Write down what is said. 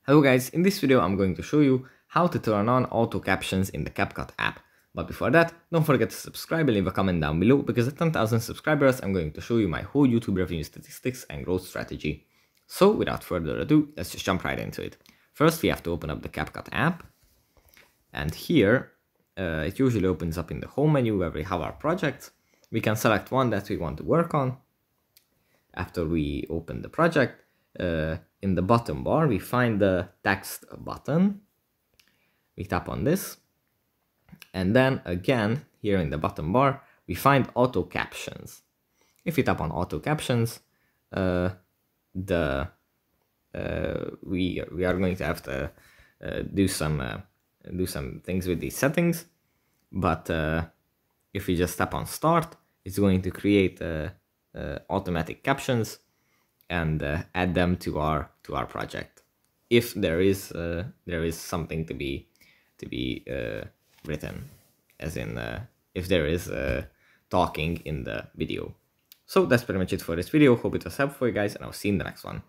Hello guys, in this video I'm going to show you how to turn on auto captions in the CapCut app. But before that, don't forget to subscribe and leave a comment down below, because at 10,000 subscribers I'm going to show you my whole YouTube revenue statistics and growth strategy. So without further ado, let's just jump right into it. First we have to open up the CapCut app, and here it usually opens up in the home menu where we have our projects. We can select one that we want to work on. After we open the project, in the bottom bar we find the text button. We tap on this, and then again here in the bottom bar we find auto captions. If we tap on auto captions, we are going to have to do some things with these settings. But if we just tap on start, it's going to create automatic captions and add them to our project. If there is something to be written, as in if there is talking in the video. So that's pretty much it for this video. Hope it was helpful for you guys, and I'll see you in the next one.